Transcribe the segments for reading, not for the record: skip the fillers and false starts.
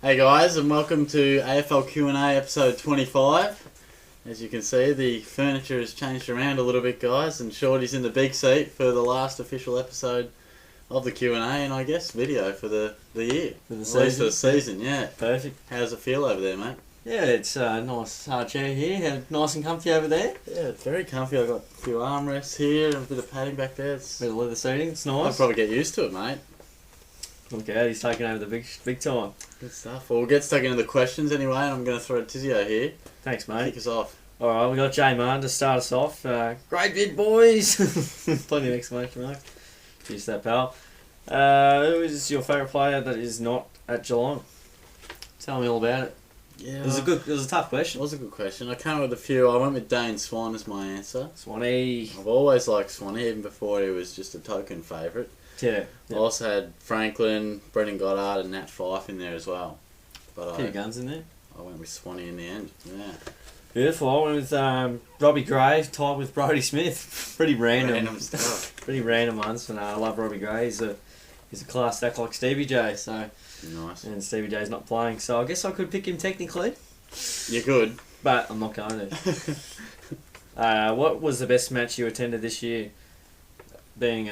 Hey guys, and welcome to AFL Q&A episode 25. As you can see, the furniture has changed around a little bit, guys, and Shorty's in the big seat for the last official episode of the Q&A, and I guess video for the year. For the At season. least for the season, yeah. Perfect. How's it feel over there, mate? Yeah, it's a nice hard chair here. Nice and comfy over there. Yeah, it's very comfy. I've got a few armrests here and a bit of padding back there. Bit of leather seating. It's nice. I'll probably get used to it, mate. Look out, he's taking over the big time. Good stuff. Well, we'll get stuck into the questions anyway, and I'm going to throw Tizio here. Thanks, Kick mate. us off. Alright, we got J Man to start us off. Great vid, boys! Plenty of exclamation mark. Cheers to that, pal. Who is your favourite player that is not at Geelong? Tell me all about it. Yeah, It was a tough It question. was a good question. I came up with a few. I went with Dane Swan as my answer. Swanee. I've always liked Swanee, even before he was just a token favourite. Yeah. I also had Franklin, Brendan Goddard and Nat Fyfe in there as well. But Few guns in there. I went with Swanee in the end. Yeah. Beautiful. I went with Robbie Gray, tied with Brodie Smith. Pretty random Stuff. Pretty random ones. And I love Robbie Gray. He's a class act like Stevie J. So, Nice. and Stevie J's not playing, so I guess I could pick him technically, You're good. but I'm not going to. What was the best match you attended this year? Being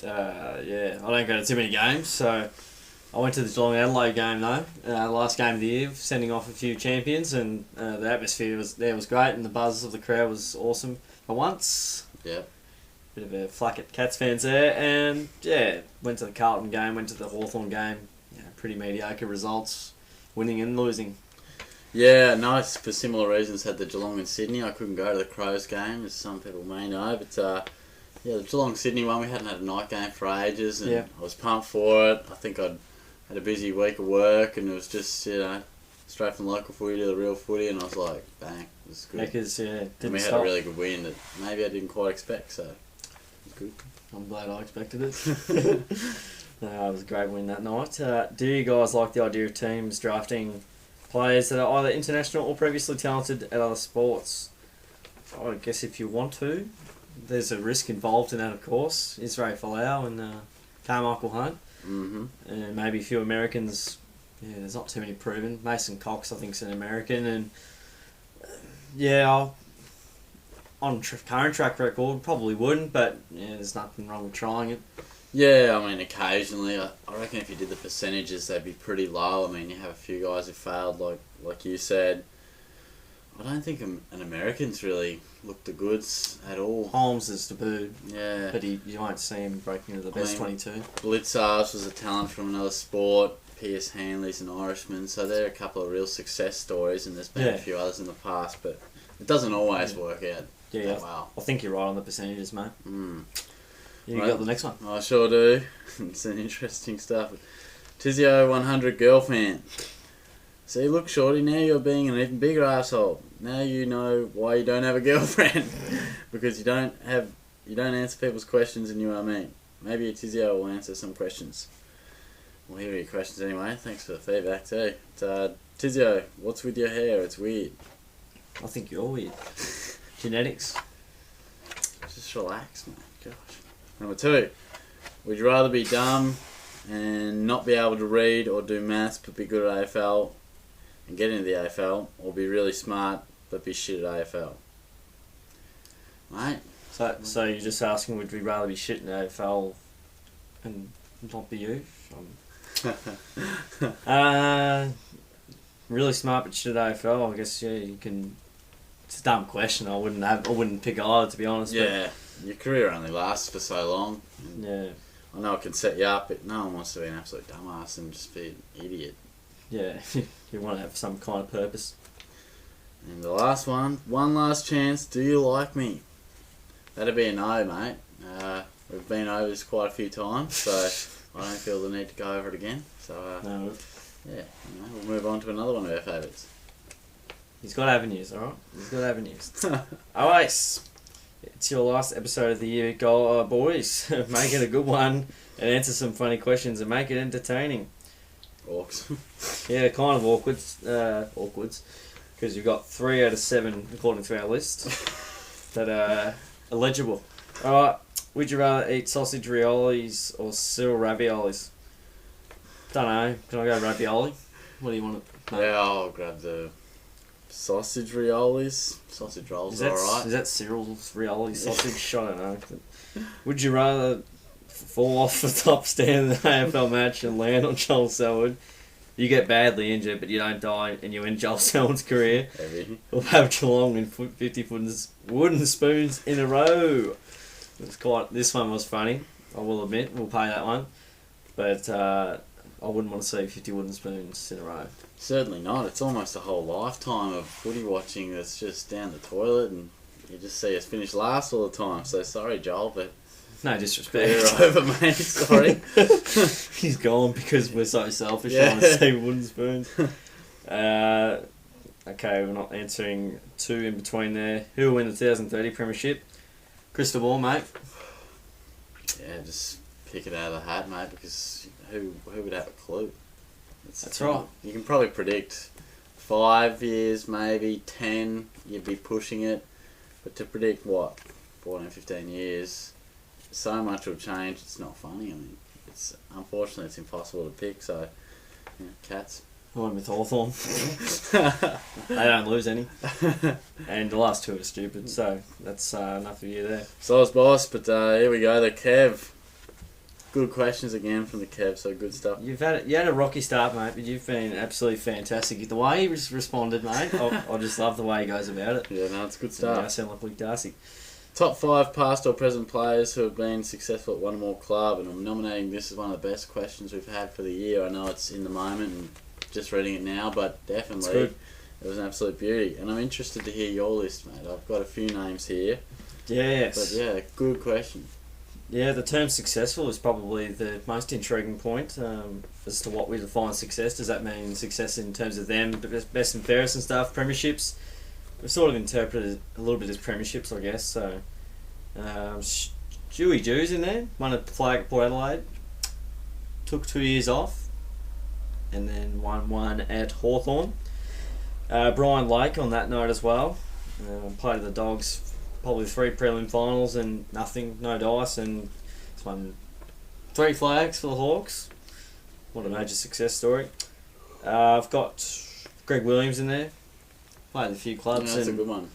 I don't go to too many games, so I went to the Geelong Adelaide game though. Last game of the year, sending off a few champions, and the atmosphere was great, and the buzz of the crowd was awesome for once. Yep. Bit of a flack at Cats fans there, and yeah, went to the Carlton game, went to the Hawthorn game. Yeah, pretty mediocre results, winning and losing. Yeah, nice. For similar reasons, had the Geelong and Sydney. I couldn't go to the Crows game, as some people may know, but yeah, the Geelong Sydney one, we hadn't had a night game for ages, and Yeah. I was pumped for it. I think I'd had a busy week of work, and it was just, straight from local footy to the real footy, and I was like, bang, it was good. Because And didn't we had stop. a really good win that maybe I didn't quite expect, so it was good. I'm glad I expected it. It was a great win that night. Do you guys like the idea of teams drafting players that are either international or previously talented at other sports? I guess if you want to, there's a risk involved in that, of course. Israel Folau and Carmichael Hunt. Mm-hmm. And maybe a few Americans. Yeah, there's not too many proven. Mason Cox, I think, is an American. And on current track record, probably wouldn't, but yeah, there's nothing wrong with trying it. Yeah, I mean, occasionally, I reckon if you did the percentages, they'd be pretty low. I mean, you have a few guys who failed, like you said. I don't think an American's really looked the goods at all. Holmes is tabooed, Yeah. but you won't see him breaking into the best 22. Blitzars was a talent from another sport. Pierce Hanley's an Irishman. So they're a couple of real success stories, and there's been a few others in the past, but it doesn't always work out. Yeah, Wow. I think you're right on the percentages, mate. Mm. You Right. got the next one. I sure do. It's an interesting stuff. Tizio 100 girl fan. See, look, Shorty, now you're being an even bigger asshole. Now you know why you don't have a girlfriend. Because you don't answer people's questions and you are mean. Maybe Tizio will answer some questions. Well, here are your questions anyway. Thanks for the feedback too. Tizio, what's with your hair? It's weird. I think you're weird. Genetics. Just relax, man. Gosh. Number 2. Would you rather be dumb and not be able to read or do maths but be good at AFL and get into the AFL, or be really smart but be shit at AFL? Mate? So you're just asking, would we rather be shit in AFL and not be you? Really smart but shit at AFL. I guess you can. It's a dumb question. I wouldn't pick either, to be honest. Yeah. Your career only lasts for so long. But yeah. I know it can set you up, but no one wants to be an absolute dumbass and just be an idiot. Yeah. You want to have some kind of purpose. And the last one last chance, do you like me? That'd be a no, mate. We've been over this quite a few times, so I don't feel the need to go over it again. So, No. yeah, we'll move on to another one of our favourites. He's got avenues, alright? He's got avenues. Alright. It's your last episode of the year, boys. Make it a good one and answer some funny questions and make it entertaining. Orcs. Yeah, kind of awkwards. Because you've got 3 out of 7, according to our list, that are illegible. Alright, would you rather eat sausage raviolis or cereal raviolis? Don't know. Can I go ravioli? What do you want? No. Yeah, I'll grab the sausage riolis. Sausage rolls are alright. Is that Cyril's Rioli sausage? I don't know. Would you rather fall off the top stand in the AFL match and land on Joel Selwood? You get badly injured, but you don't die, and you end Joel Selwood's career. Heavy. Or have Geelong in 50 wooden spoons in a row. This one was funny, I will admit. We'll pay that one. But I wouldn't want to see 50 wooden spoons in a row. Certainly not. It's almost a whole lifetime of footy watching that's just down the toilet, and you just see us finish last all the time. So sorry, Joel, but no disrespect. You're over, mate. Sorry. He's gone because we're so selfish. Yeah. I want to see wooden spoons. Okay, we're not answering two in between there. Who will win the 2030 Premiership? Crystal ball, mate. Yeah, just pick it out of the hat, mate, because who would have a clue? That's right. You can probably predict 5 years, maybe 10, you'd be pushing it. But to predict, 14, 15 years, so much will change, it's not funny. I mean, unfortunately, it's impossible to pick, so, Cats. I went with Hawthorn. They don't lose any. And the last two are stupid, so that's enough of you there. So I was boss, but here we go, the Kev. Good questions again from the Kev, so good stuff. You had a rocky start, mate, but you've been absolutely fantastic. The way he responded, mate, I just love the way he goes about it. Yeah, no, it's a good start. I sound like Luke Darcy. Top 5 past or present players who have been successful at one or more club, and I'm nominating this as one of the best questions we've had for the year. I know it's in the moment and just reading it now, but definitely it was an absolute beauty. And I'm interested to hear your list, mate. I've got a few names here. Yes. But yeah, good question. Yeah, the term successful is probably the most intriguing point as to what we define success. Does that mean success in terms of them, best and fairest and stuff, premierships? We sort of interpreted it a little bit as premierships, I guess. So, Stewie Jews in there, won a flag at Port Adelaide, took 2 years off, and then won one at Hawthorn. Brian Lake on that note as well, played the Dogs probably 3 prelim finals and no dice, and he's won 3 flags for the Hawks. What a major success story. I've got Greg Williams in there. Played a few clubs. Yeah, that's a good one.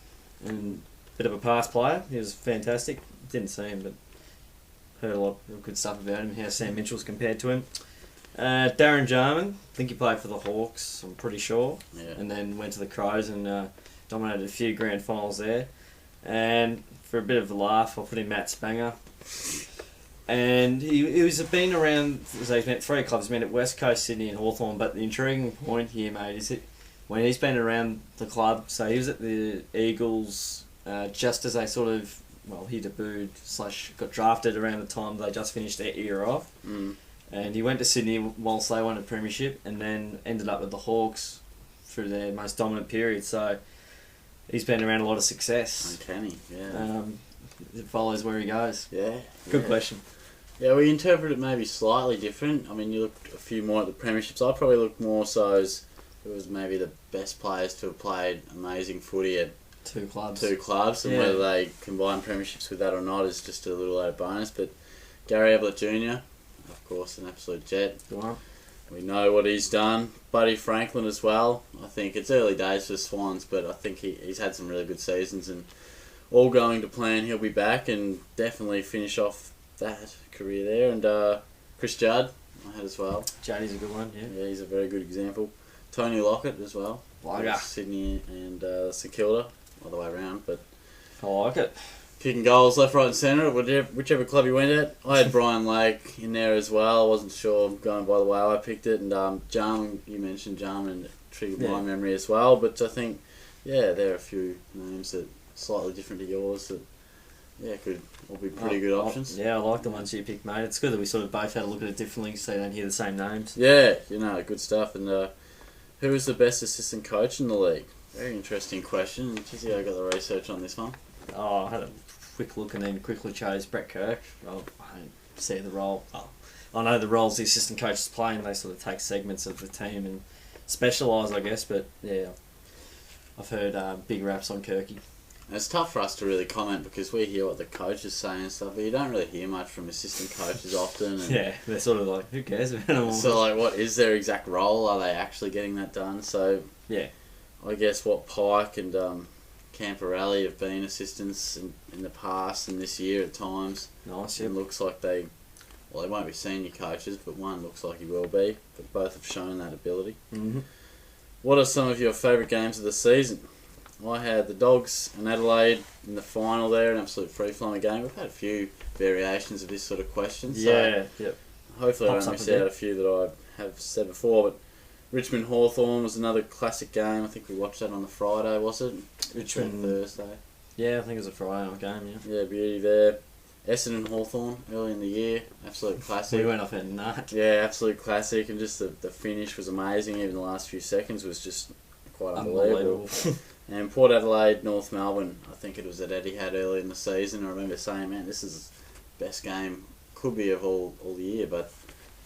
And a bit of a past player. He was fantastic. Didn't see him, but heard a lot of good stuff about him, how Sam Mitchell's compared to him. Darren Jarman, I think he played for the Hawks, I'm pretty sure. Yeah. And then went to the Crows and dominated a few grand finals there. And for a bit of a laugh, I'll put in Matt Spanger. And he was been around, so he's met 3 clubs, he's been at West Coast, Sydney and Hawthorn, but the intriguing point here, mate, is that when he's been around the club, so he was at the Eagles just as they sort of, he debuted / got drafted around the time they just finished their era off. Mm. And he went to Sydney whilst they won a premiership and then ended up with the Hawks through their most dominant period. So he's been around a lot of success. Uncanny, yeah. It follows where he goes. Yeah. Good question. Yeah, we interpret it maybe slightly different. I mean, you looked a few more at the premierships. I probably looked more so as it was maybe the best players to have played amazing footy at 2 clubs. And whether they combine premierships with that or not is just a little added bonus. But Gary Ablett Jr., of course, an absolute jet. Go on. We know what he's done. Buddy Franklin as well. I think it's early days for the Swans, but I think he's had some really good seasons, and all going to plan, he'll be back and definitely finish off that career there. And Chris Judd, I had as well. Juddy's a good one, yeah. Yeah, he's a very good example. Tony Lockett as well. Sydney and St Kilda, all the way around. But I like it. Kicking goals left, right and centre, whichever club you went at. I had Brian Lake in there as well. I wasn't sure going by the way I picked it. And Jarman, you mentioned Jarman, triggered my memory as well. But I think, there are a few names that are slightly different to yours that, could all be pretty good options. I like the ones you picked, mate. It's good that we sort of both had a look at it differently so you don't hear the same names. Yeah, good stuff. And who is the best assistant coach in the league? Very interesting question. Just I got the research on this one. I had a quick look and then quickly chose Brett Kirk. I don't see the role. I know the roles the assistant coaches play, and they sort of take segments of the team and specialise, I guess. But I've heard big raps on Kirky. And it's tough for us to really comment because we hear what the coaches say and stuff, but you don't really hear much from assistant coaches often. And Yeah, they're sort of like, who cares about them all? so, like, what is their exact role? Are they actually getting that done? So, yeah, I guess what Pike and Camporelli have been assistants in the past and this year at times. nice. It Yep. looks like they won't be senior coaches, but one looks like he will be. But both have shown that ability. Mm-hmm. What are some of your favourite games of the season? I had the Dogs and Adelaide in the final there, an absolute free-flowing game. We've had a few variations of this sort of question, so Yeah, yep. hopefully Pops I up don't a miss out bit. a few that I have said before. But Richmond Hawthorn was another classic game. I think we watched that on the Friday, was it? Richmond. Thursday. Yeah, I think it was a Friday night game, yeah. Yeah, beauty there. Essendon Hawthorn early in the year, absolute classic. We went off at nut. Yeah, absolute classic, and just the finish was amazing. Even the last few seconds was just quite unbelievable. And Port Adelaide, North Melbourne, I think it was at Etihad early in the season. I remember saying, man, this is the best game, could be of all the year, but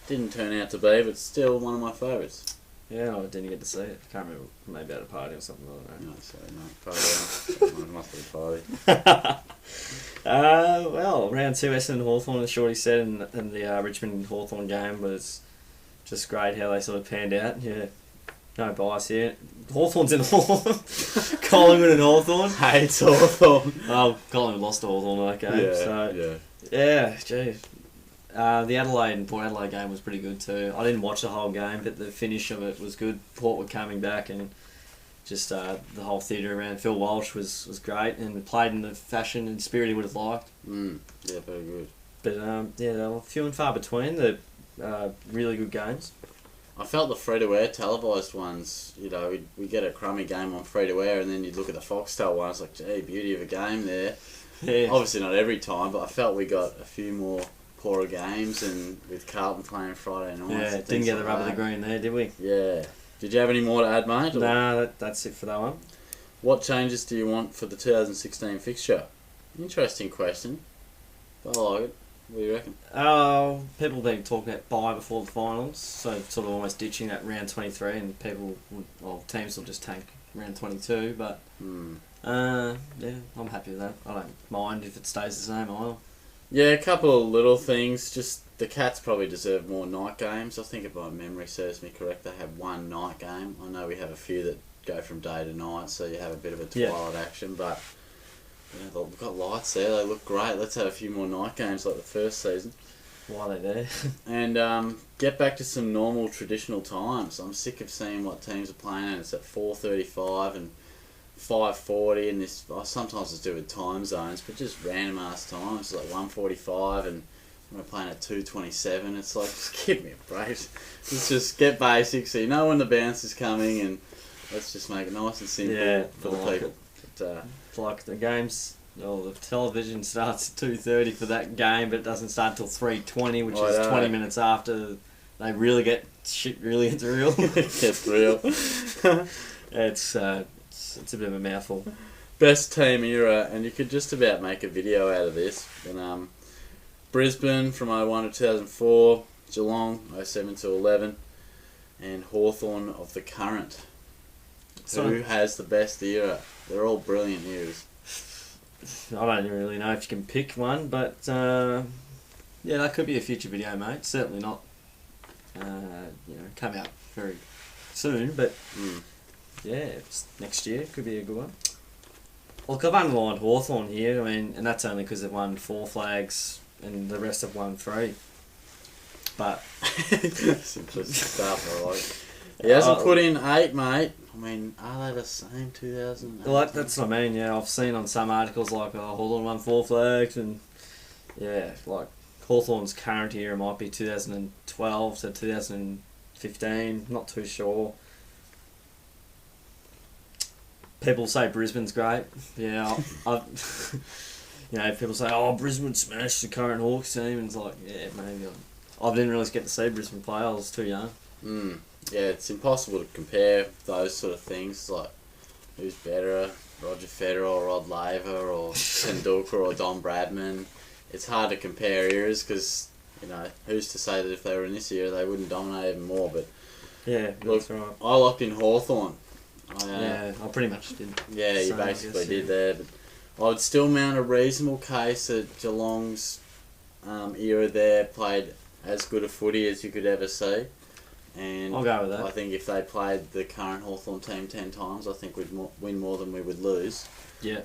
didn't turn out to be, but still one of my favourites. Yeah, I didn't get to see it. I can't remember, maybe at a party or something, I don't know. No, sorry, no, must be a party. Well, round 2, Essendon Hawthorn, as Shorty said, and the Richmond Hawthorn game was just great how they sort of panned out. Yeah, no bias here. Hawthorn's in Hawthorn. Collingwood and Hawthorn. Hates Hawthorn. Oh, Collingwood lost to Hawthorn in that game. Yeah, so, yeah. yeah, gee. The Adelaide and Port Adelaide game was pretty good too. I didn't watch the whole game, but the finish of it was good. Port were coming back, and just the whole theatre around Phil Walsh was great, and played in the fashion and spirit he would have liked. Yeah, very good. But yeah, they were few and far between. The really good games. I felt the free-to-air televised ones, you know, we get a crummy game on free-to-air and then you'd look at the Foxtel one, it's like, gee, beauty of a game there. Yeah. Obviously not every time, but I felt we got a few more poorer games, and with Carlton playing Friday nights. Yeah, and didn't get the like rub of the that. green there, did we? Yeah. Did you have any more to add, mate? or- Nah, that's it for that one. What changes do you want for the 2016 fixture? Interesting question. But I like it. What do you reckon? People have been talking about bye before the finals, so sort of almost ditching that round 23, and teams will just tank round 22, but yeah, I'm happy with that. I don't mind if it stays the same either. Yeah, a couple of little things. Just the Cats probably deserve more night games. I think if my memory serves me correct, they have one night game. I know we have a few that go from day to night, so you have a bit of a twilight action, but yeah, they've got lights there. They look great. Let's have a few more night games like the first season. Why are they there? And get back to some normal traditional times. I'm sick of seeing what teams are playing at. It's at 4:35 and 5:40, and this. Sometimes it's do with time zones, but just random ass times like 1:45, and we're playing at 2:27. It's like, just give me a break. Let's just get basics so you know when the bounce is coming, and let's just make it nice and simple for the people. But, It's like the games. Well, the television starts at 2:30 for that game, but it doesn't start until 3:20, which is 20 minutes after they really get shit. Really, it's real. It's real. It's a bit of a mouthful. Best team era, and you could just about make a video out of this. But, Brisbane from 01 to 2004, Geelong 07 to 11, and Hawthorn of the current. Who has the best era? They're all brilliant eras. I don't really know if you can pick one, but yeah, that could be a future video, mate. Certainly not, come out very soon, but yeah, it's next year could be a good one. Look, I've underlined Hawthorn here. I mean, and that's only because they've won 4 flags and the rest have won 3. But Simplistic stuff, I like. He hasn't put in 8, mate. I mean, are they the same 2008? well, that's what I mean. Yeah, I've seen on some articles like, Hawthorn won 4 flags, and yeah, like Hawthorn's current era might be 2012 to 2015. Not too sure. People say Brisbane's great. Yeah, people say, Brisbane smashed the current Hawks team, and it's like, yeah, maybe. I didn't really get to see Brisbane play. I was too young. Yeah, it's impossible to compare those sort of things, like who's better, Roger Federer or Rod Laver or Tendulkar or Don Bradman. It's hard to compare eras because, who's to say that if they were in this era they wouldn't dominate even more, but yeah, look, that's right. I locked in Hawthorn. I pretty much did. Yeah, you Same, I basically guess, did there. But I would still mount a reasonable case that Geelong's era there played as good a footy as you could ever see. And I'll go with that. I think if they played the current Hawthorn team 10 times, I think we'd win more than we would lose. Yeah.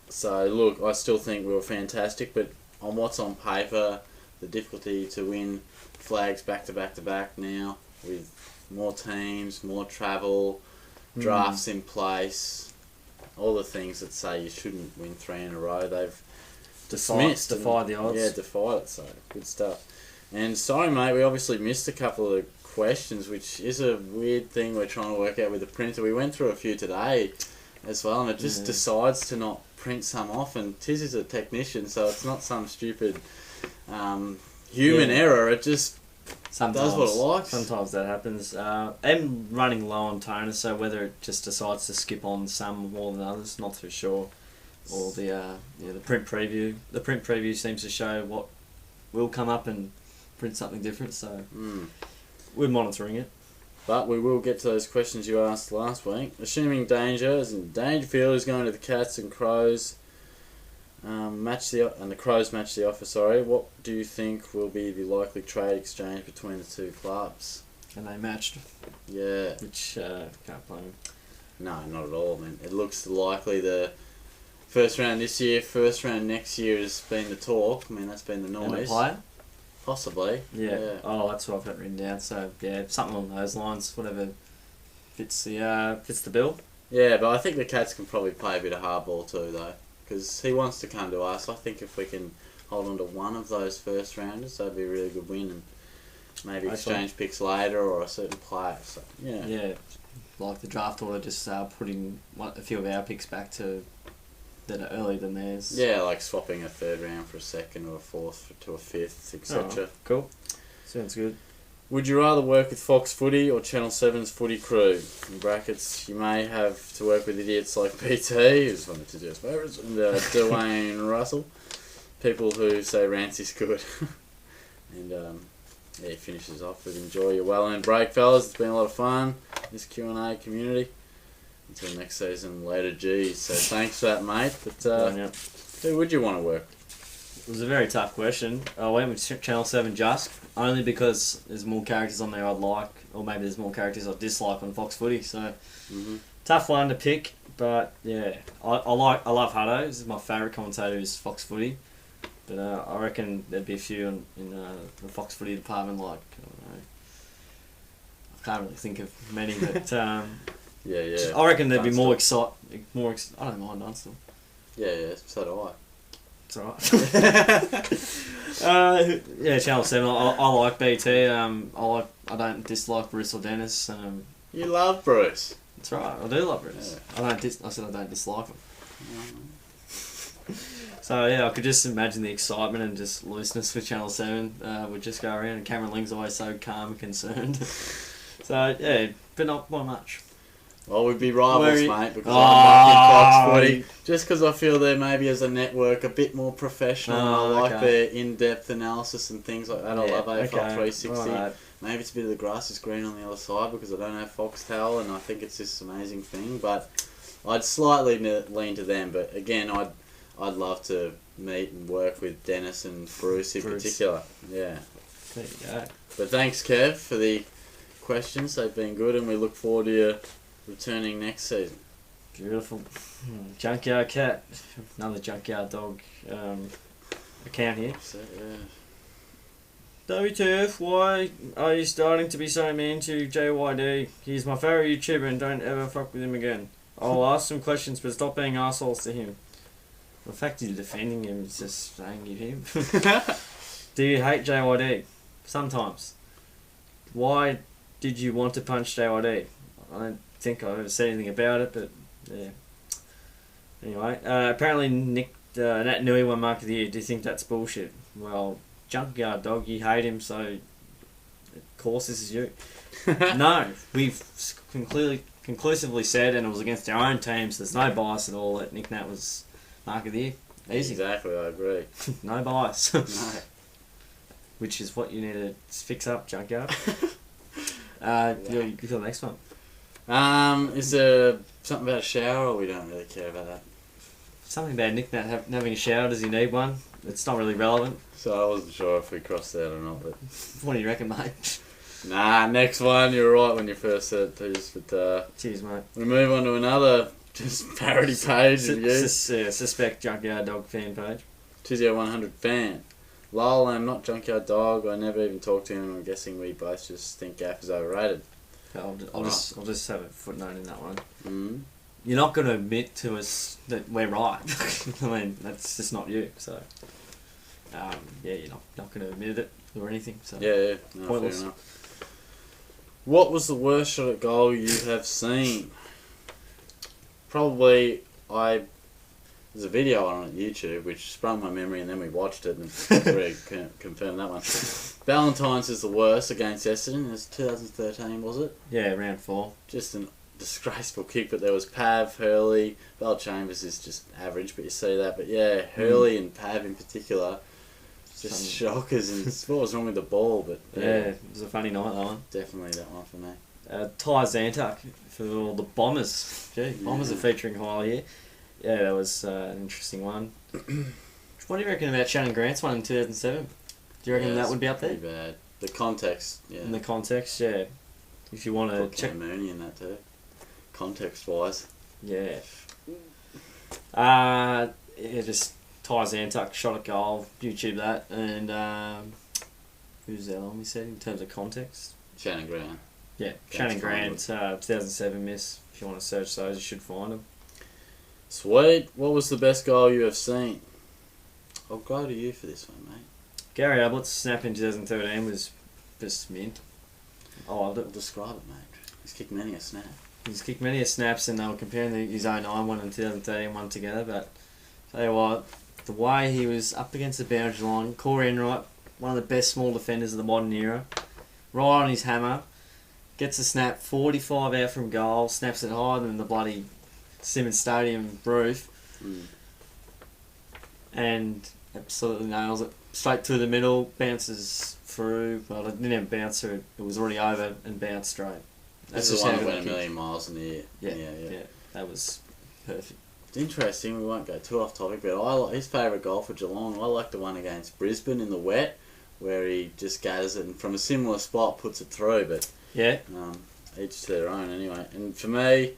So, look, I still think we were fantastic, but on what's on paper, the difficulty to win flags back to back to back now, with more teams, more travel, drafts in place, all the things that say you shouldn't win 3 in a row, they've defied the odds. Yeah, defied it, so good stuff. And sorry, mate, we obviously missed a couple of questions, which is a weird thing we're trying to work out with the printer. We went through a few today as well, and it just decides to not print some off, and Tiz is a technician, so it's not some stupid human error. It just does what it likes. Sometimes that happens. I'm running low on toner, so whether it just decides to skip on some more than others, not too sure. Or the print preview. The print preview seems to show what will come up and print something different, so we're monitoring it. But we will get to those questions you asked last week. Assuming Danger, as in Dangerfield, is going to the Cats and Crows, and the Crows match the offer. Sorry, what do you think will be the likely trade exchange between the two clubs? And they matched. Yeah. Which can't blame. No, not at all. I mean, it looks likely the first round this year, first round next year has been the talk. I mean, that's been the noise. And the player? Possibly. Yeah. Oh, that's what I've got written down. So yeah, something along those lines. Whatever fits the bill. Yeah, but I think the Cats can probably play a bit of hardball too, though, because he wants to come to us. I think if we can hold on to one of those first rounders, that'd be a really good win, and maybe exchange picks later or a certain player. So yeah. Yeah, like the draft order, just putting a few of our picks back to that are earlier than theirs. Yeah, like swapping a third round for a second or a fourth to a fifth, etc. Oh, cool. Sounds good. Would you rather work with Fox Footy or Channel 7's Footy crew? In brackets, you may have to work with idiots like BT, who's one of Tizio's favourites, and Dwayne Russell. People who say Rancie's good. And he finishes off with enjoy your well-earned break, fellas. It's been a lot of fun, this Q&A community. Until next season, later G's. So thanks for that, mate. But who would you want to work? It was a very tough question. I went with Channel 7 just, only because there's more characters on there I'd like, or maybe there's more characters I dislike on Fox Footy. So tough one to pick, but yeah, I love Hutto. This is my favourite commentator is Fox Footy. But I reckon there'd be a few in the Fox Footy department, like, I don't know, I can't really think of many, but yeah. I reckon there'd be more I don't mind Dunstall. Yeah, so do I. It's alright. Yeah, Channel 7. I like BT. I don't dislike Bruce or Dennis. You love Bruce. That's right. I do love Bruce. Yeah. I said I don't dislike him. So yeah, I could just imagine the excitement and just looseness with Channel 7 would just go around, and Cameron Ling's always so calm and concerned. So yeah, but not by much. Well, we'd be rivals, mate, because I'm Fox Footy. Just because I feel they're maybe as a network a bit more professional. I like their in-depth analysis and things like that. I love AFL 360. Right. Maybe it's a bit of the grass is green on the other side because I don't have Foxtel, and I think it's this amazing thing. But I'd slightly lean to them. But again, I'd love to meet and work with Dennis and Bruce in particular. Yeah. There you go. But thanks, Kev, for the questions. They've been good, and we look forward to you returning next season. Beautiful. Junkyard cat. Another junkyard dog account here. So, yeah. WTF, why are you starting to be so mean to JYD? He's my favourite YouTuber and don't ever fuck with him again. I'll ask some questions, but stop being assholes to him. The fact you're defending him is just saying you him. Do you hate JYD? Sometimes. Why did you want to punch JYD? I don't think I've ever said anything about it, but yeah. Anyway, apparently Nat Nui won Mark of the Year. Do you think that's bullshit? Well, junkyard dog, you hate him, so of course this is you. No, we've conclusively said, and it was against our own teams, there's no bias at all, that Nick Nat was Mark of the Year. Easy. Exactly, I agree. No bias. No. Which is what you need to fix up, junkyard. You got the next one. Is there something about a shower, or we don't really care about that? something about Nick Nat having a shower. Does he need one? It's not really relevant. So I wasn't sure if we crossed that or not, but What do you reckon, mate? nah. Next one, you were right when you first said it, Tiz. But Cheers, mate. we move on to another just parody page of you. Suspect Junkyard Dog fan page. Tizio 100 fan. Lol, I'm not Junkyard Dog. I never even talked to him. I'm guessing we both just think Gaff is overrated. I'll just have a footnote in that one. Mm. You're not going to admit to us that we're right. I mean, that's just not you. So, yeah, you're not going to admit it or anything. So Yeah, no, pointless. fair enough. What was the worst shot at goal you have seen? Probably there's a video on YouTube which sprung my memory and then we watched it and really confirmed that one. Valentine's is the worst against Essendon. It was 2013, was it? Yeah, round 4. Just an disgraceful kick, but there was Pav, Hurley, Bell Chambers is just average, but you see that. But yeah, Hurley and Pav in particular, just shockers. And what was wrong with the ball? But Yeah, it was a funny night, that one. definitely that one for me. Ty Zantuck for all the Bombers. Gee, Bombers are featuring highly here. Yeah, that was an interesting one. What do you reckon about Shannon Grant's one in 2007? Do you reckon that would be up there? Pretty bad. The context, yeah. In the context, yeah. If you want to Put check. Mooney in that too. Context-wise. Yeah. Just Ty Zantuck shot a goal, YouTube that, and who's the other one we said in terms of context? Shannon Grant. Yeah, Shannon Grant, 2007 miss. If you want to search those, you should find them. Sweet. What was the best goal you have seen? I'll go to you for this one, mate. Gary Ablett's snap in 2013 was just mint. I loved it. Describe it, mate. He's kicked many a snap. He's kicked many a snaps, and they were comparing his 09 one and 2013 one together. But tell you what, the way he was up against the boundary line, Corey Enright, one of the best small defenders of the modern era, right on his hammer, gets a snap 45 out from goal, snaps it higher than the bloody Simmons Stadium roof, and absolutely nails it straight through the middle, bounces through. Well, it didn't even bounce through; it was already over and bounced straight. This is the one that went a million miles in the air. Yeah, that was perfect. It's interesting. We won't go too off topic, but I like his favourite goal for Geelong. I like the one against Brisbane in the wet, where he just gathers it and from a similar spot puts it through. But yeah, each to their own anyway. And for me,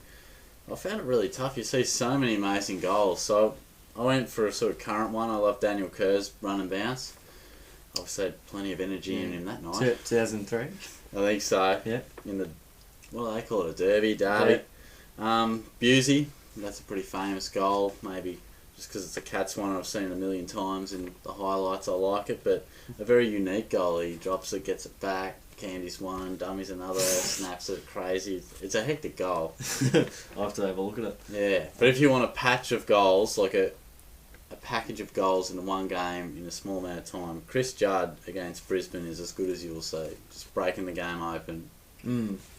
I found it really tough. You see so many amazing goals. So I went for a sort of current one. I love Daniel Kerr's run and bounce. Obviously had plenty of energy in him that night. 2003. I think so. Yeah. In the, what do they call it, a derby. Busey, that's a pretty famous goal. Maybe just because it's a Cats one I've seen it a million times in the highlights. I like it, but a very unique goal. He drops it, gets it back. Candy's one, Dummy's another, snaps it, crazy. It's a hectic goal. I'll have to have a look at it. Yeah, but if you want a patch of goals, like a package of goals in one game in a small amount of time, Chris Judd against Brisbane is as good as you will see. Just breaking the game open.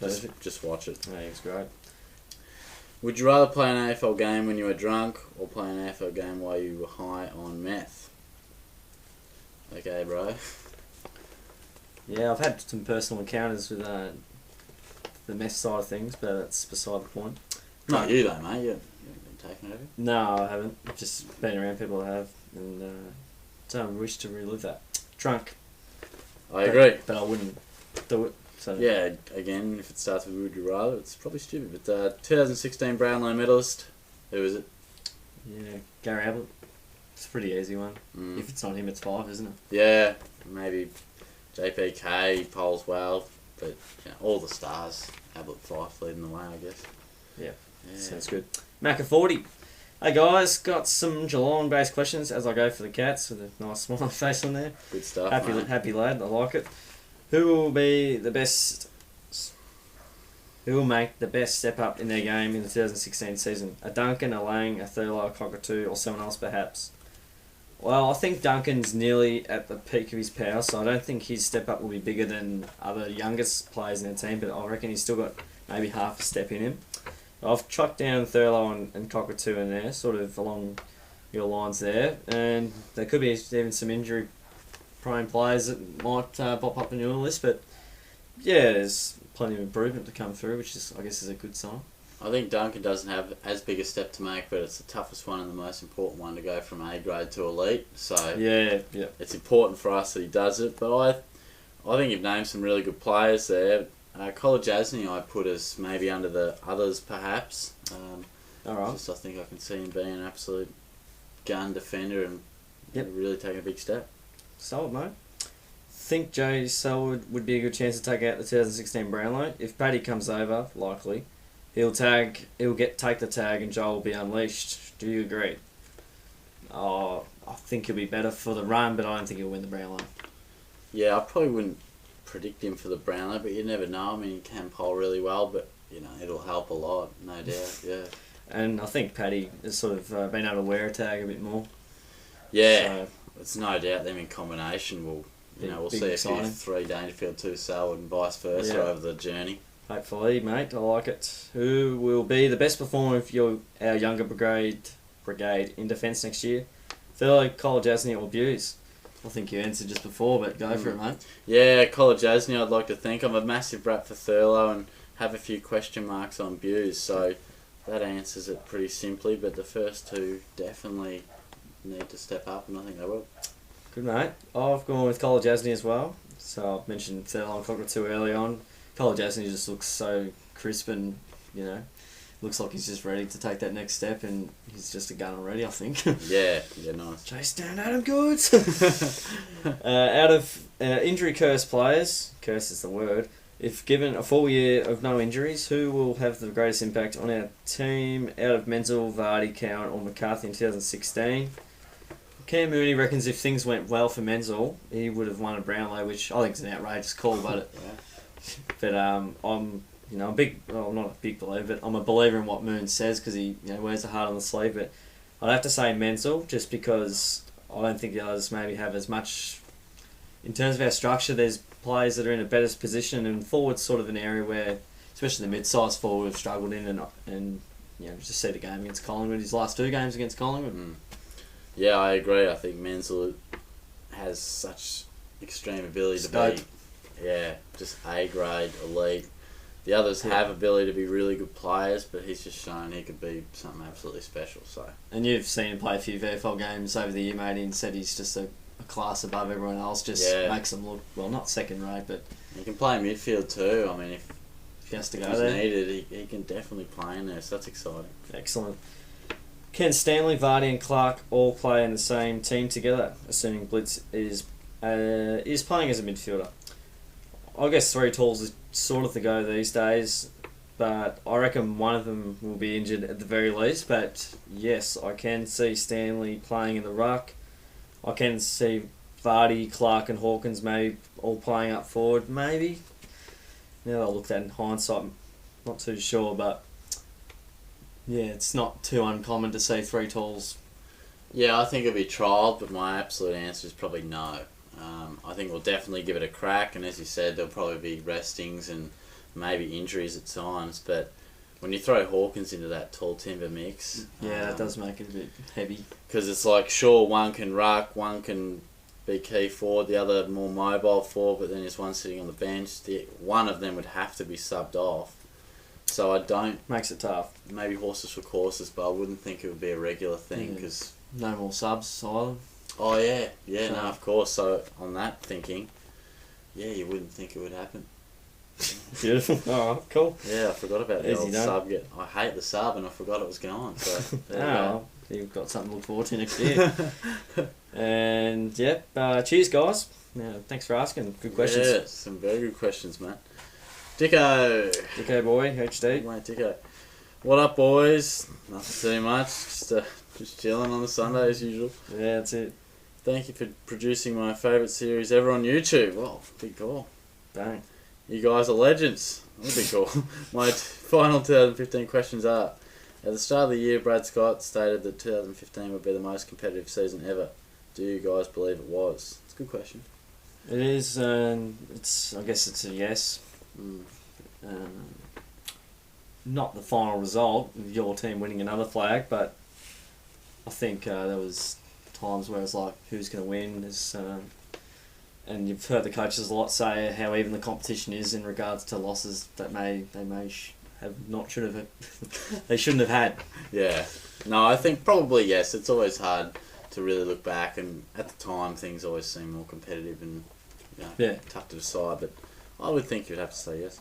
Just watch it. Yeah, it's great. Would you rather play an AFL game when you were drunk or play an AFL game while you were high on meth? Okay, bro. Yeah, I've had some personal encounters with the meth side of things, but that's beside the point. Not you though, mate. You haven't been taking it, have you? No, I haven't. I've just been around people that have, and don't wish to relive that. Drunk. I agree. But I wouldn't do it. So Yeah, again, if it starts with would you rather, it's probably stupid. But 2016 Brownlow medalist, who is it? Yeah, Gary Ablett. It's a pretty easy one. If it's not him, it's 5, isn't it? Yeah, maybe JPK, polls well, but all the stars. Ablett Fife leading the way, I guess. Yeah. Sounds good. Macca 40. Hey guys, got some Geelong-based questions as I go for the Cats with a nice smiley face on there. Good stuff, Happy lad, I like it. Who will be the best? Who will make the best step up in their game in the 2016 season? A Duncan, a Lang, a Thurlow, a Cockatoo, or someone else perhaps? Well, I think Duncan's nearly at the peak of his power, so I don't think his step up will be bigger than other youngest players in the team, but I reckon he's still got maybe half a step in him. I've chucked down Thurlow and Cockatoo in there, sort of along your lines there, and there could be even some injury-prone players that might pop up in your list, but yeah, there's plenty of improvement to come through, which is, I guess, is a good sign. I think Duncan doesn't have as big a step to make, but it's the toughest one and the most important one to go from A grade to elite. So Yeah. it's important for us that he does it. But I think you've named some really good players there. College Asney I put as maybe under the others perhaps. All right. I think I can see him being an absolute gun defender and really taking a big step. Solid, mate. Think Jay Selwood would be a good chance to take out the 2016 Brownlow. If Paddy comes over, likely, take the tag and Joel will be unleashed. Do you agree? I think he'll be better for the run, but I don't think he'll win the Brownlow. Yeah, I probably wouldn't predict him for the Brownlow, but you never know. I mean, he can poll really well, but it'll help a lot, no doubt. Yeah. And I think Paddy has sort of been able to wear a tag a bit more. Yeah, so, it's no doubt them in combination will. We'll see exciting. if 3 Dangerfield, 2 Selwood and vice versa over the journey. Hopefully, mate. I like it. Who will be the best performer of our younger brigade in defence next year? Feel like College Asney or Buse? I think you answered just before, but go for it, mate. Yeah, College Asney I'd like to think. I'm a massive rap for Thurlow and have a few question marks on Buse, so that answers it pretty simply, but the first two definitely need to step up, and I think they will. Good, mate. I've gone with College Asney as well. So I've mentioned Thurlow and Cockatoo early on. College Asney just looks so crisp and, looks like he's just ready to take that next step, and he's just a gun already, I think. Yeah, nice. Chase down Adam Goods. Out of injury cursed players, curse is the word, if given a full year of no injuries, who will have the greatest impact on our team out of Menzel, Vardy, Cowan or McCarthy in 2016? Cam Mooney reckons if things went well for Menzel, he would have won a Brownlow, which I think is an outrageous call, but I'm not a big believer, but I'm a believer in what Moon says because he wears the heart on the sleeve. But I'd have to say Menzel just because I don't think the others maybe have as much. In terms of our structure, there's players that are in a better position, and forward's sort of an area where, especially the mid-sized forward, we've struggled in, and just see the game against Collingwood, his last 2 games against Collingwood. Yeah, I agree. I think Menzel has such extreme ability to be, just A grade, elite. The others have ability to be really good players, but he's just shown he could be something absolutely special. So. And you've seen him play a few VFL games over the year, mate, and said he's just a class above everyone else. Just makes him look, well, not second rate, but he can play midfield too. I mean, if he has to go he's there, needed, he can definitely play in there. So that's exciting. Excellent. Can Stanley, Vardy and Clark all play in the same team together, assuming Blitz is playing as a midfielder? I guess 3 tools is sort of the go these days, but I reckon one of them will be injured at the very least. But yes, I can see Stanley playing in the ruck. I can see Vardy, Clark and Hawkins maybe all playing up forward, maybe. Now I looked at in hindsight, not too sure, but yeah, it's not too uncommon to see 3 tools. Yeah, I think it'll be trialled, but my absolute answer is probably no. I think we'll definitely give it a crack, and as you said, there'll probably be restings and maybe injuries at times, but when you throw Hawkins into that tall timber mix... Yeah, that does make it a bit heavy. Because it's like, sure, one can ruck, one can be key forward, the other more mobile forward, but then there's one sitting on the bench. One of them would have to be subbed off. So I don't... Makes it tough. Maybe horses for courses, but I wouldn't think it would be a regular thing, because... No more subs either. Oh, yeah. Yeah, no, of course. So, on that thinking, you wouldn't think it would happen. Beautiful. Oh, cool. Yeah, I forgot about the old sub. I hate the sub, and I forgot it was going. So, you've got something to look forward to next year. And, cheers, guys. Thanks for asking. Good questions. Yeah, some very good questions, mate. Dicko boy, HD. Mate, Dicko. What up, boys? Nothing too much. Just chilling on the Sunday as usual. Yeah, that's it. Thank you for producing my favourite series ever on YouTube. Well, big call. Dang. You guys are legends. That's a big call. My final 2015 questions are: at the start of the year, Brad Scott stated that 2015 would be the most competitive season ever. Do you guys believe it was? It's a good question. It is. I guess it's a yes. Not the final result of your team winning another flag, but I think there was times where it's like, who's going to win? And you've heard the coaches a lot say how even the competition is in regards to losses that they may they shouldn't have had. Yeah. No, I think probably yes. It's always hard to really look back, and at the time things always seem more competitive and tough to decide. But I would think you'd have to say yes.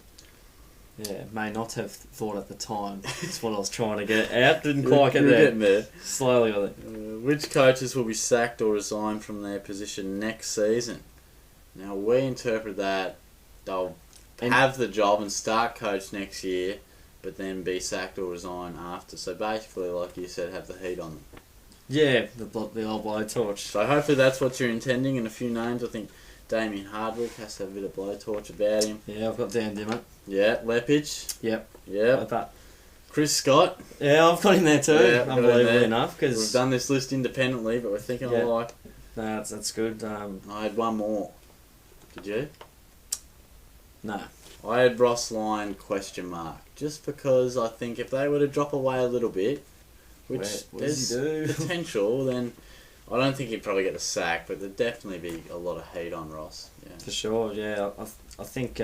Yeah, may not have thought at the time. That's what I was trying to get out. Didn't quite get there. Getting there. Slowly, I think. Which coaches will be sacked or resign from their position next season? Now, we interpret that they'll have the job and start coach next year, but then be sacked or resign after. So basically, like you said, have the heat on them. Yeah, the old blowtorch. So hopefully that's what you're intending. And a few names, I think Damien Hardwick has to have a bit of blowtorch about him. Yeah, I've got Dan Dimmock. Yeah, Lepage. Yep. Yep. Like Chris Scott. Yeah, I've got him there too. Yeah, unbelievably enough, because we've done this list independently, but we're thinking alike. No, that's good. I had one more. Did you? No. I had Ross Lyon ? Just because I think if they were to drop away a little bit, which what does he do? potential, then I don't think he'd probably get the sack, but there'd definitely be a lot of heat on Ross. Yeah. For sure, yeah. I think,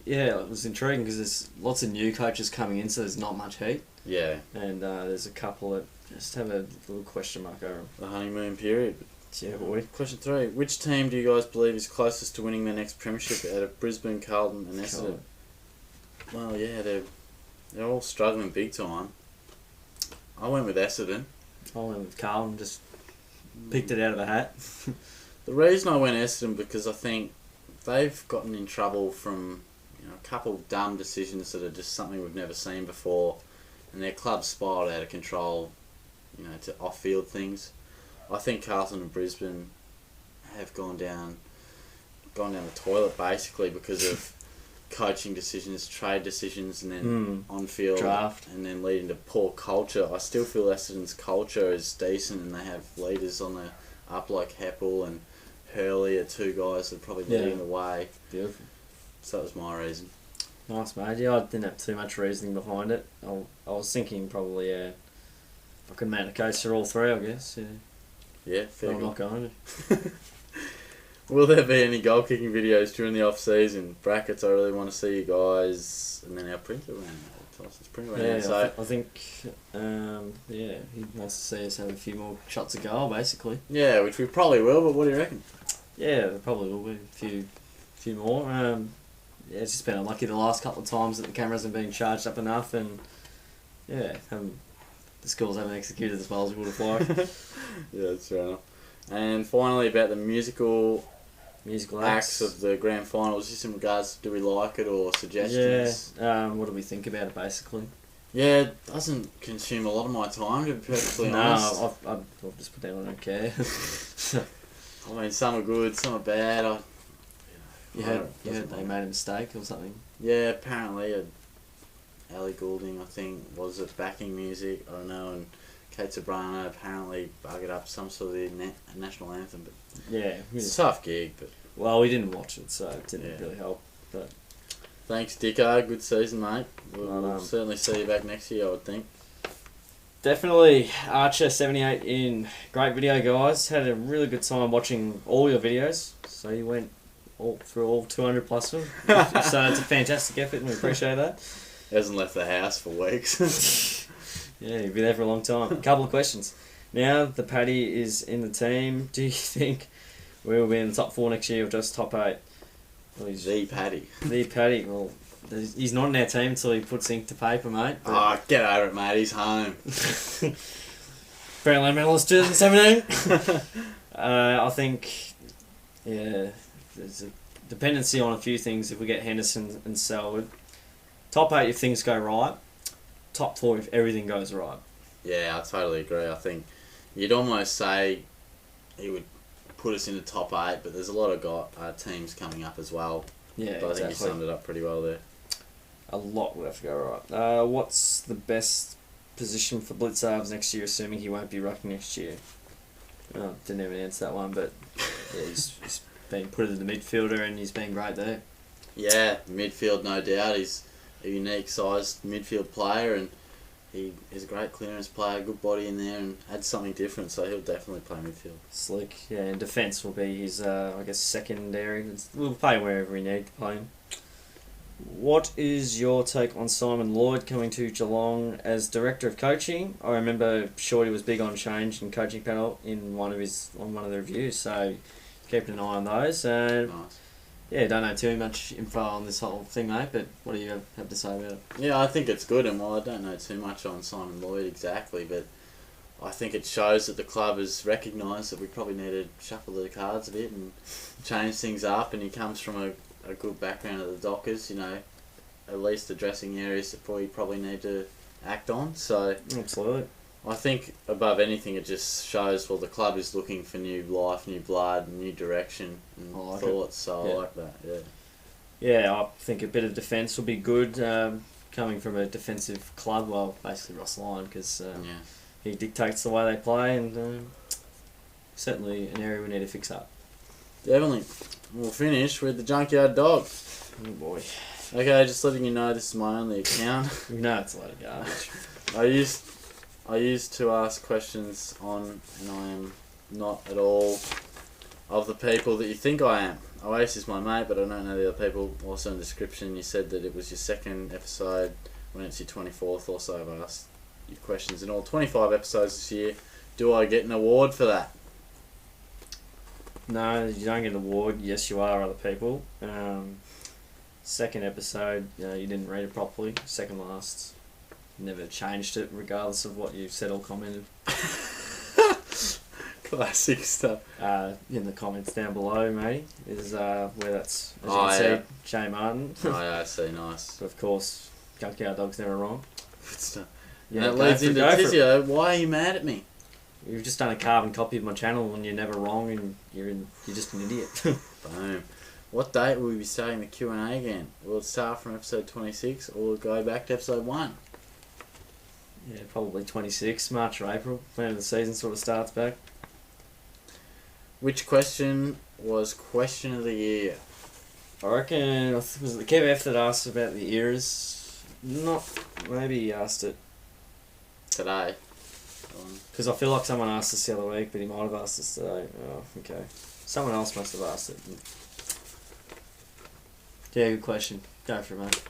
it was intriguing because there's lots of new coaches coming in, so there's not much heat. Yeah. And there's a couple that just have a little question mark over them. The honeymoon period. Yeah, boy. Question 3. Which team do you guys believe is closest to winning their next premiership out of Brisbane, Carlton and Essendon? Well, yeah, they're all struggling big time. I went with Essendon. I went with Carlton, just picked it out of the hat. The reason I went Essendon because I think they've gotten in trouble from a couple of dumb decisions that are just something we've never seen before, and their club spiraled out of control, to off-field things. I think Carlton and Brisbane have gone down the toilet basically because of coaching decisions, trade decisions, and then on-field draft, and then leading to poor culture. I still feel Essendon's culture is decent, and they have leaders on the up like Heppel and Hurley are two guys that are probably leading the way. Beautiful. So that was my reason. Nice, mate. Yeah, I didn't have too much reasoning behind it. I was thinking probably I could make a case for all three, I guess. Yeah. Yeah, fair. I'm not going to. Will there be any goal kicking videos during the off season? Brackets, I really want to see you guys, and then our printer ran. Tyson's printer ran. Yeah, so I think he wants to see us have a few more shots of goal, basically. Yeah, which we probably will. But what do you reckon? Yeah, there probably will be a few more. It's just been unlucky the last couple of times that the cameras have been charged up enough, and the schools haven't executed as well as we would have liked. Yeah, that's fair enough. And finally, about the musical acts of the grand final, is this in regards to do we like it or suggestions? Yeah, what do we think about it, basically? Yeah, it doesn't consume a lot of my time, to be perfectly honest. No, I'll just put down I don't care. I mean, some are good, some are bad. You heard they made a mistake or something? Yeah, apparently Ali Goulding, I think, was it backing music, I don't know, and Kate Sobrano apparently buggered up some sort of the national anthem. But yeah, it's a tough gig. But well, we didn't watch it, so it didn't really help. But thanks, Dicko. Good season, mate. We'll certainly see you back next year, I would think. Definitely. Archer78 in. Great video, guys. Had a really good time watching all your videos. So you went through all 200 plus of them. So it's a fantastic effort, and we appreciate that. Hasn't left the house for weeks. Yeah, you've been there for a long time. A couple of questions. Now the Paddy is in the team. Do you think we will be in the top 4 next year or just top 8? Well, the Paddy. The Paddy. Well, he's not in our team until he puts ink to paper, mate. Oh, get over it, mate. He's home. Brownlow medalist 2017. I think, there's a dependency on a few things if we get Henderson and Selwood. Top 8 if things go right. Top 4 if everything goes right. Yeah, I totally agree. I think you'd almost say he would put us in the top 8, but there's a lot of teams coming up as well. Yeah, but I think you summed it up pretty well there. A lot will have to go right. What's the best position for Blitzarves next year, assuming he won't be rucking next year? Didn't even answer that one, but yeah, he's been put in the midfielder and he's been great there. Yeah, midfield, no doubt. He's a unique sized midfield player, and he is a great clearance player, good body in there, and adds something different, so he'll definitely play midfield. Slick, yeah, and defence will be his, secondary. We'll play wherever we need to play him. What is your take on Simon Lloyd coming to Geelong as director of coaching? I remember Shorty was big on change and coaching panel on one of the reviews, so keeping an eye on those. And Nice. yeah, don't know too much info on this whole thing, mate. But what do you have to say about it? Yeah, I think it's good, and while I don't know too much on Simon Lloyd exactly, but I think it shows that the club has recognised that we probably need to shuffle the cards a bit and change things up, and he comes from a good background of the Dockers, you know, at least addressing areas that we probably need to act on. So Absolutely. I think above anything it just shows, well, the club is looking for new life, new blood, new direction and I like thoughts, so Yeah. I like that, yeah. Yeah, I think a bit of defence will be good coming from a defensive club. Well, basically Ross Lyon, because Yeah. he dictates the way they play, and certainly an area we need to fix up. Definitely. We'll finish with the junkyard dog. Oh boy. Okay, just letting you know this is my only account. You know it's a lot of garbage. I used to ask questions on, and I am not at all of the people that you think I am. Oasis is my mate, but I don't know the other people. Also in the description, you said that it was your second episode when it's your 24th. Also, I've asked you questions in all 25 episodes this year. Do I get an award for that? No, you don't get an award. Yes, you are, other people. Second episode, you didn't read it properly. Second last, never changed it regardless of what you said or commented. Classic stuff. In the comments down below, mate, is where that's, as you Oh, can yeah. see, Jay Martin. Oh, yeah, I see, nice. Of course, Junkyard Dog's never wrong. Good stuff. Yeah, And that go leads for- into go for it. Tizio. Why are you mad at me? You've just done a carbon copy of my channel and you're never wrong and you're just an idiot. Boom. What date will we be starting the Q&A again? Will it start from episode 26 or will it go back to episode 1? Yeah, probably 26, March or April. When the season sort of starts back. Which question was question of the year? I reckon, was it the Kev F that asked about the eras? Maybe he asked it. Today. Because I feel like someone asked this the other week, but he might have asked this today. Oh, okay. Someone else must have asked it. Yeah, good question. Go for it, mate.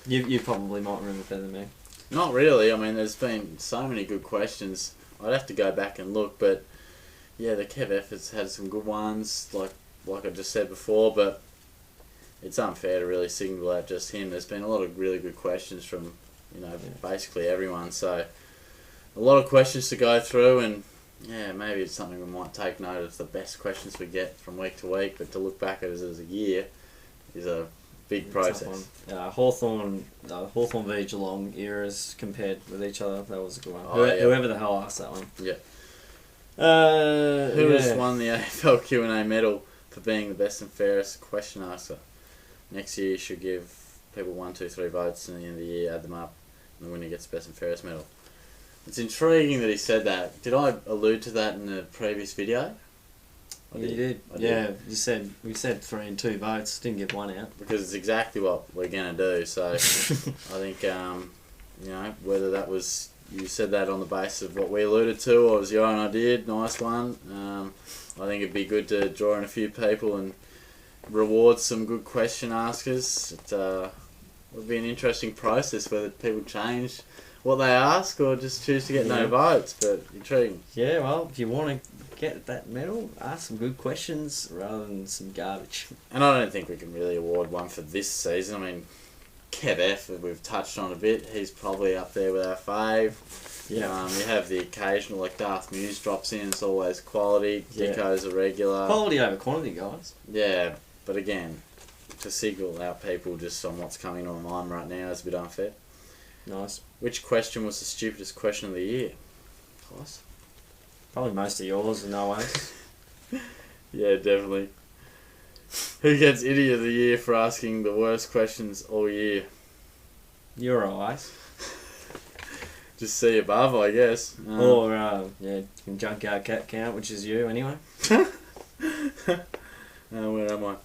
You probably might remember better than me. Not really. I mean, there's been so many good questions. I'd have to go back and look, but yeah, the Kev F has had some good ones, like I just said before, but it's unfair to really single out just him. There's been a lot of really good questions from, basically everyone, so a lot of questions to go through, and yeah, maybe it's something we might take note of, the best questions we get from week to week, but to look back at it as a year is a big process. Hawthorn v Geelong eras compared with each other, that was a good one. Oh, yeah. Whoever the hell asked that one. Yeah. Who Who has won the AFL Q&A medal for being the best and fairest question asker? Next year you should give people 1, 2, 3 votes, and at the end of the year add them up, and the winner gets the best and fairest medal. It's intriguing that he said that. Did I allude to that in the previous video? You did. I did. Yeah, we said 3 and 2 votes, didn't get one out. Because it's exactly what we're going to do, so I think, whether that was, you said that on the basis of what we alluded to, or it was your own idea, nice one. I think it'd be good to draw in a few people and reward some good question askers. It would be an interesting process whether people change what they ask or just choose to get no votes, but intriguing. Yeah, well, if you want to get that medal, ask some good questions rather than some garbage. And I don't think we can really award one for this season. I mean, Kev F, we've touched on a bit, he's probably up there with our fave. Yeah. You have the occasional, like Darth Muse drops in, it's always quality. Yeah. Dicko's a regular. Quality over quantity, guys. Yeah, but again, to single out people just on what's coming to my mind right now is a bit unfair. Nice. Which question was the stupidest question of the year? Close. Probably most of yours in no ways. Yeah, definitely. Who gets idiot of the year for asking the worst questions all year? You're alright. Just see above, I guess. Or, Junkyard Cat Count, which is you anyway. Where am I?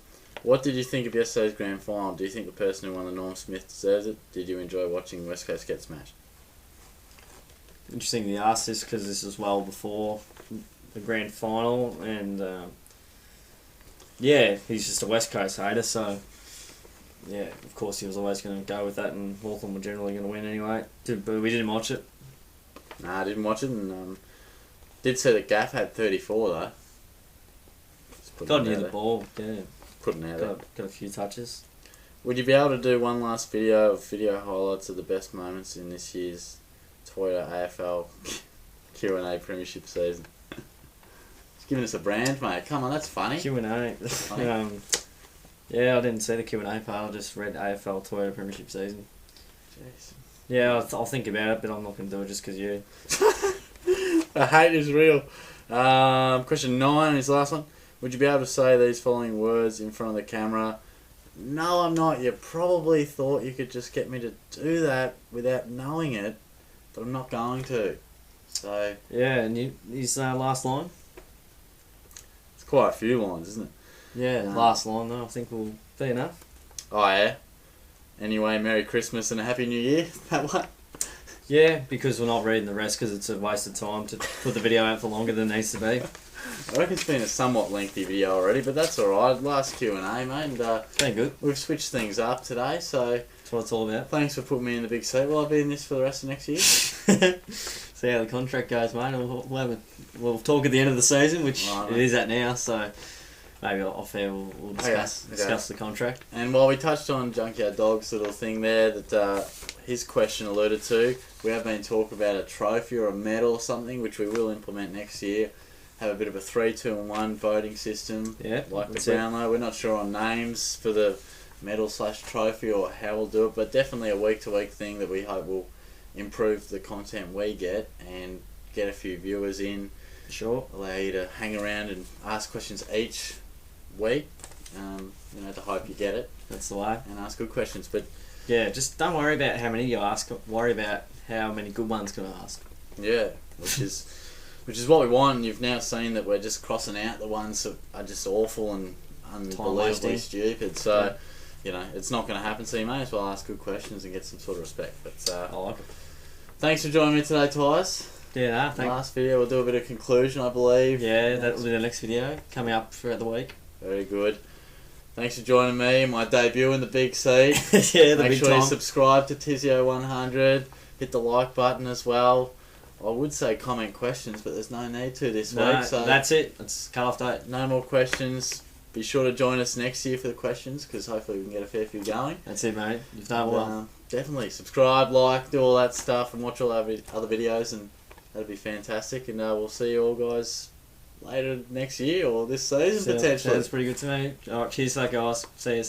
What did you think of yesterday's grand final? Do you think the person who won the Norm Smith deserves it? Did you enjoy watching West Coast get smashed? Interesting you asked this because this is well before the grand final, and he's just a West Coast hater, so yeah, of course he was always going to go with that, and Hawthorn were generally going to win anyway. But we didn't watch it. Nah, I didn't watch it, and did see that Gaff had 34 though. Got near the ball, yeah. Putting out there. Got a few touches. Would you be able to do one last video highlights of the best moments in this year's Toyota AFL Q&A Premiership season? Just giving us a brand, mate. Come on, that's funny. Q&A. Yeah, I didn't see the Q&A part. I just read AFL Toyota Premiership season. Jeez. Yeah, I'll think about it, but I'm not going to do it just because you. The hate is real. Question 9 is the last one. Would you be able to say these following words in front of the camera? No, I'm not. You probably thought you could just get me to do that without knowing it, but I'm not going to. So yeah, and his last line? It's quite a few lines, isn't it? Yeah, last line though, I think will be enough. Oh yeah. Anyway, Merry Christmas and a Happy New Year. That one. Yeah, because we're not reading the rest because it's a waste of time to put the video out for longer than it needs to be. I reckon it's been a somewhat lengthy video already, but that's alright. Last Q&A, mate. And, it's been good. We've switched things up today, so... That's what it's all about. Thanks for putting me in the big seat. Will I be in this for the rest of next year? See how the contract goes, mate. We'll talk at the end of the season, which it is at now, so... Maybe off air we'll discuss the contract. And while we touched on Junkyard Dog's little thing there that his question alluded to, we have been talking about a trophy or a medal or something, which we will implement next year. Have a bit of a 3, 2 and 1 voting system, like the Brownlow. We're not sure on names for the medal/trophy or how we'll do it, but definitely a week-to-week thing that we hope will improve the content we get and get a few viewers in. Sure. Allow you to hang around and ask questions each week, to hope you get it. That's the way. And ask good questions. But yeah, just don't worry about how many you ask, worry about how many good ones can I ask. Yeah, which is what we want, and you've now seen that we're just crossing out the ones that are just awful and unbelievably stupid. So, it's not going to happen, so you may as well ask good questions and get some sort of respect. But I like it. Thanks for joining me today, Tyce. Yeah, thanks. Last video, we'll do a bit of conclusion, I believe. Yeah, that'll be the next video coming up throughout the week. Very good. Thanks for joining me, my debut in the big seat. Yeah, Make sure you subscribe to Tizio100. Hit the like button as well. I would say comment questions, but there's no need to this week. So that's it. It's cut-off date. No more questions. Be sure to join us next year for the questions, because hopefully we can get a fair few going. That's it, mate. You've done well. Definitely subscribe, like, do all that stuff, and watch all our other videos, and that'd be fantastic. And we'll see you all guys later next year or this season potentially. Sounds pretty good to me. Alright, cheers, guys. See you.